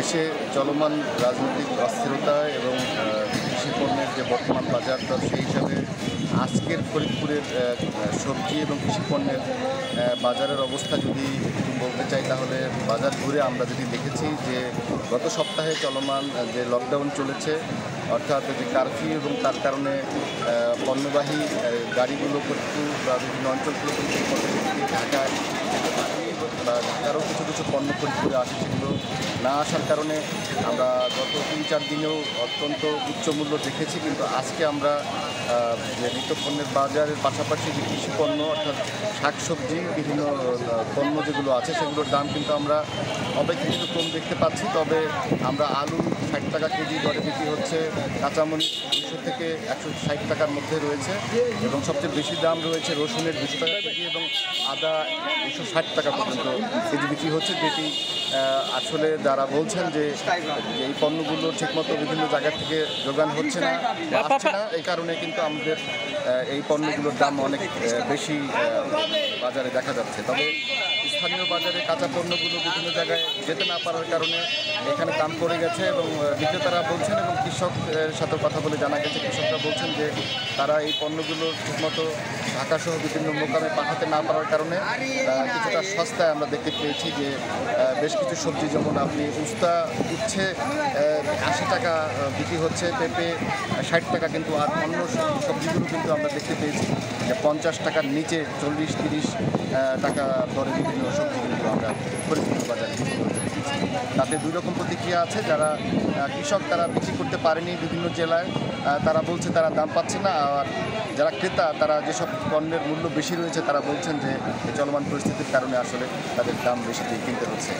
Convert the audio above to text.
দেশে চলমান রাজনৈতিক অস্থিরতা এবং কৃষি পণ্যের যে বর্তমান বাজার দর সেই হিসাবে আজকের ফরিদপুরের সবজি এবং কৃষি পণ্যের বাজারের অবস্থা যদি একটু বলতে চাই তাহলে বাজার ঘুরে আমরা যদি দেখেছি যে গত সপ্তাহে চলমান যে লকডাউন চলেছে অর্থাৎ যে কারফিউ এবং তার কারণে পণ্যবাহী গাড়িগুলো ফরিদপুর বা বিভিন্ন অঞ্চলগুলো ঢাকায় বা ঢাকারও কিছু কিছু পণ্য ফরিদপুরে আসে সেগুলো না আসার কারণে আমরা গত 3-4 দিনেও অত্যন্ত উচ্চ মূল্য দেখেছি, কিন্তু আজকে আমরা যে নিত্যপণ্যের বাজারের পাশাপাশি যে কৃষি পণ্য অর্থাৎ শাকসবজি বিভিন্ন পণ্য যেগুলো আছে সেগুলোর দাম কিন্তু আমরা অপেক্ষাকৃত কম দেখতে পাচ্ছি। তবে আমরা আলু 60 টাকা কেজি দরে বিক্রি হচ্ছে, কাঁচামরিচ 200 থেকে 160 টাকার মধ্যে রয়েছে এবং সবচেয়ে বেশি দাম রয়েছে রসুনের 200 টাকা কেজি এবং আদা 260 টাকা পর্যন্ত কেজি বিক্রি হচ্ছে, যেটি আসলে যারা বলছেন যে এই পণ্যগুলো ঠিকমতো বিভিন্ন জায়গা থেকে যোগান হচ্ছে না এই কারণে কিন্তু আমাদের এই পণ্যগুলোর দাম অনেক বেশি বাজারে দেখা যাচ্ছে। তবে স্থানীয় বাজারে কাঁচা পণ্যগুলো বিভিন্ন জায়গায় যেতে না পারার কারণে এখানে দাম পড়ে গেছে এবং বিক্রেতারা বলছেন এবং কৃষকের সাথে কথা বলে জানা গেছে কৃষকরা বলছেন যে তারা এই পণ্যগুলো ঠিকমতো ঢাকাসহ বিভিন্ন মোকামে পাঠাতে না পারার কারণে কিছুটা সস্তায় আমরা দেখতে পেয়েছি যে বেশ কিছু সবজি যেমন আপনি উচ্ছে 80 টাকা বিক্রি হচ্ছে, পেঁপে 60 টাকা, কিন্তু আর অন্য সবজিগুলো কিন্তু আমরা দেখতে পেয়েছি যে 50 টাকার নিচে 40-30 টাকা দরে বিভিন্ন সবজি কিন্তু আমরা ফরিদপুর বাজারে বিক্রি করতে দেখেছি। তাতে দুই রকম প্রতিক্রিয়া আছে, যারা কৃষক তারা বিক্রি করতে পারেনি বিভিন্ন জেলায়, তারা বলছে তারা দাম পাচ্ছে না, আর যারা ক্রেতা তারা যেসব পণ্যের মূল্য বেশি রয়েছে তারা বলছেন যে চলমান পরিস্থিতির কারণে আসলে তাদের দাম বেশি দিয়ে কিনতে হচ্ছে।